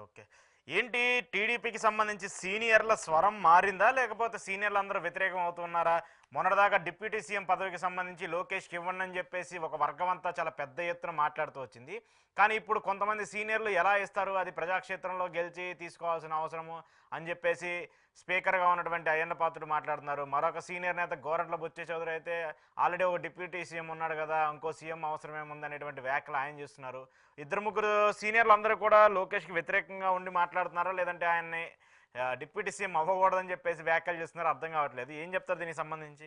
Okay. ఏంటి టీడీపీకి సంబంధించి సీనియర్ల స్వరం మారిందా? లేకపోతే సీనియర్లు అందరూ వ్యతిరేకం అవుతున్నారా? మొన్నటిదాకా డిప్యూటీ సీఎం పదవికి సంబంధించి లోకేష్‌కి ఇవ్వండి అని చెప్పేసి ఒక వర్గం అంతా చాలా పెద్ద ఎత్తున మాట్లాడుతూ వచ్చింది. కానీ ఇప్పుడు కొంతమంది సీనియర్లు ఎలా ఇస్తారు? అది ప్రజాక్షేత్రంలో గెలిచి తీసుకోవాల్సిన అవసరము అని చెప్పేసి స్పీకర్‌గా ఉన్నటువంటి అయ్యన్న పాత్రుడు మాట్లాడుతున్నారు. మరొక సీనియర్ నేత గోరంట్ల బుచ్చే చౌదరి అయితే ఆల్రెడీ ఒక డిప్యూటీ సీఎం ఉన్నాడు కదా! ఇంకో సీఎం అవసరం ఏముంది అనేటువంటి వ్యాఖ్యలు ఆయన చేస్తున్నారు. ఇద్దరు ముగ్గురు సీనియర్లు అందరూ కూడా లోకేష్కి వ్యతిరేకంగా ఉండి మాట్లాడుతున్నారా లేదంటే ఆయన్ని డిప్యూటీ సీఎం అవ్వకూడదని చెప్పేసి వ్యాఖ్యలు చేస్తున్నారో అర్థం కావట్లేదు. ఏం చెప్తారు దీనికి సంబంధించి?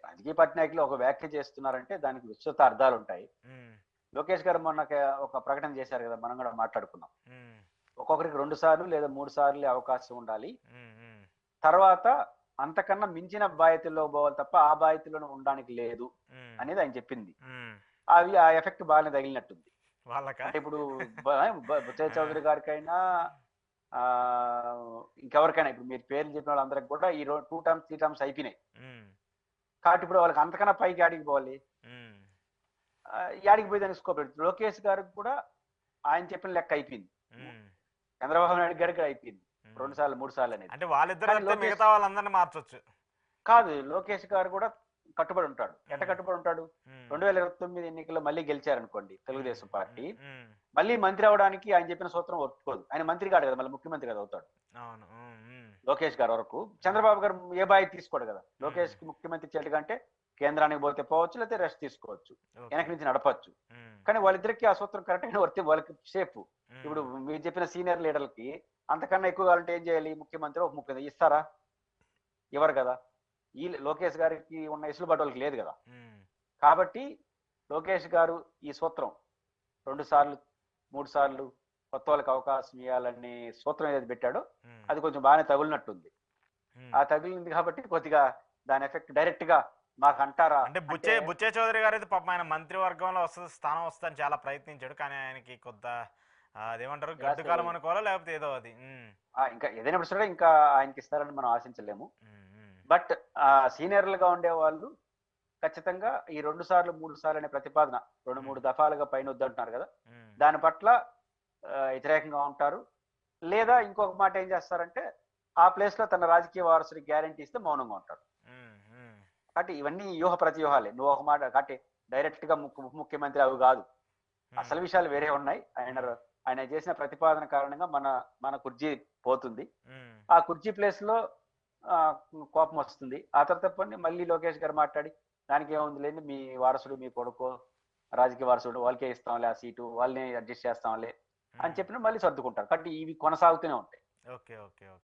రాజకీయ పార్టీ నాయకులు ఒక వ్యాఖ్య చేస్తున్నారంటే దానికి విస్తృత అర్థాలు ఉంటాయి. ఉమ్, లోకేష్ గారు మొన్న ఒక ప్రకటన చేశారు కదా, మనం కూడా మాట్లాడుకున్నాం. ఉమ్, ఒక్కొక్కరికి 2 సార్లు లేదా 3 సార్లు అవకాశం ఉండాలి. ఉమ్, ఉమ్, తర్వాత అంతకన్నా మించిన బాధ్యతల్లో పోవాలి తప్ప ఆ బాధ్యతలోనే ఉండడానికి లేదు ఉమ్, అనేది ఆయన చెప్పింది. ఉమ్. అవి ఆ ఎఫెక్ట్ బాగానే తగిలినట్టుంది. వాళ్ళకా? అంటే ఇప్పుడు బుచ్చయ్య ఆ, చౌదరి గారికైనా ఆ ఇంకెవరికైనా ఇప్పుడు మీరు పేర్లు చెప్పిన వాళ్ళందరికి కూడా ఈ 2 టర్మ్స్ 3 టర్మ్స్ అయిపోయినాయి. ఉమ్, కాబట్టి ఇప్పుడు వాళ్ళకి అంతకన్నా పైకి ఆడికి పోవాలి. ఉమ్, యాడికి పోయి దానికి స్కోప్ లేదు. లోకేష్ గారికి కూడా ఆయన చెప్పిన లెక్క అయిపోయింది. ఉమ్, చంద్రబాబు నాయుడు గారికి అయిపోయింది. ఉమ్. 2 సార్లు 3 సార్లు అనేది. అంటే వాళ్ళిద్దరు కానీ తప్పితే లోకేష్ మిగతా వాళ్ళందరినీ మార్చొచ్చు. కాదు, లోకేష్ గారు కూడా కట్టుబడి ఉంటాడు. ఎట్ట ఉమ్, కట్టుబడి ఉంటాడు? ఉమ్, 2029 ఎన్నికల్లో మళ్ళీ గెలిచారనుకోండి ఉమ్, తెలుగుదేశం పార్టీ, ఉమ్. మళ్ళీ మంత్రి అవడానికి ఆయన చెప్పిన సూత్రం ఒప్పుకోదు. ఆయన మంత్రి కాడు కదా, మళ్ళీ ముఖ్యమంత్రి కదా అవుతాడు. అవును. ఉమ్, ఉమ్, లోకేష్ గారు వరకు చంద్రబాబు గారు ఏ బాధ్యత తీసుకోడు కదా. ఉమ్. లోకేష్ కి ముఖ్యమంత్రి చేయడం కంటే కేంద్రానికి పోతే పోవచ్చు, లేకపోతే రెస్ట్ తీసుకోవచ్చు, ఓకే. వెనక నుంచి నడపచ్చు. ఉమ్, కానీ వాళ్ళిద్దరికి ఆ సూత్రం కరెక్ట్ గా వర్తి వాళ్ళకి సేఫ్. ఉమ్, ఇప్పుడు మీరు చెప్పిన సీనియర్ లీడర్లకి అంతకన్నా ఎక్కువ కావాలంటే ఏం చేయాలి? ముఖ్యమంత్రి ఒక ముఖ్యమంత్రి ఇస్తారా? ఇవ్వరు కదా. ఈ లోకేష్ గారికి ఉన్న ఇసులుబాటు వాళ్ళకి లేదు కదా. ఉమ్, కాబట్టి లోకేష్ గారు ఈ సూత్రం 2 సార్లు 3 సార్లు కొత్త వాళ్ళకి అవకాశం ఇవ్వాలనే సూత్రం ఏదైతే పెట్టాడో ఉమ్, అది కొంచెం బాగానే తగులినట్టుంది. ఉమ్. ఆ తగిలింది కాబట్టి కొద్దిగా దాని ఎఫెక్ట్ డైరెక్ట్ గా మాకు అంటారా అంటే అంటే బుచ్చే చౌదరి గారు అయితే పాపం ఆయన మంత్రివర్గంలో వస్తుంది, స్థానం వస్తుందని చాలా ప్రయత్నించాడు. కానీ ఆయనకి కొత్త అదేమంటారు గడ్డు నిరాశ. కాలం అనుకోవాలా లేకపోతే ఏదో అది. ఇంకా ఏదైనా సరే ఇంకా ఆయనకి ఇస్తారని మనం ఆశించలేము. ఉమ్, ఉమ్, బట్ సీనియర్లుగా ఉండే వాళ్ళు ఖచ్చితంగా ఈ 2 సార్లు 3 సార్లు అనే ప్రతిపాదన 2, 3 దఫాలుగా పైన వద్దంటున్నారు కదా, ఉమ్, దాని పట్ల వ్యతిరేకంగా ఉంటారు. లేదా ఇంకొక మాట ఏం చేస్తారంటే ఆ ప్లేస్ లో తన రాజకీయ వారసుడికి గ్యారంటీ ఇస్తే మౌనంగా ఉంటారు. ఉమ్, ఉమ్, కాబట్టి ఇవన్నీ వ్యూహ ప్రతివ్యూహాలే. నువ్వు ఒక మాట కాబట్టి డైరెక్ట్ గా ఉప ముఖ్యమంత్రి అవి కాదు. ఉమ్, అసలు విషయాలు వేరే ఉన్నాయి. ఆయన చేసిన ప్రతిపాదన కారణంగా మన మన కుర్చీ పోతుంది. ఉమ్, ఆ కుర్చీ ప్లేస్ లో ఆ, కోపం వస్తుంది. ఆ తర్వాత పని మళ్ళీ లోకేష్ గారు మాట్లాడి దానికి ఏముంది లేని మీ వారసుడు మీ కొడుకు రాజకీయ వారసుడు వాళ్ళకే ఇస్తాంలే ఆ సీటు, వాళ్ళని అడ్జస్ట్ చేస్తాంలే అని ఉమ్. చెప్పిన మళ్ళీ సర్దుకుంటారు. కాబట్టి ఇవి కొనసాగుతూనే ఉంటాయి. Okay, okay, okay.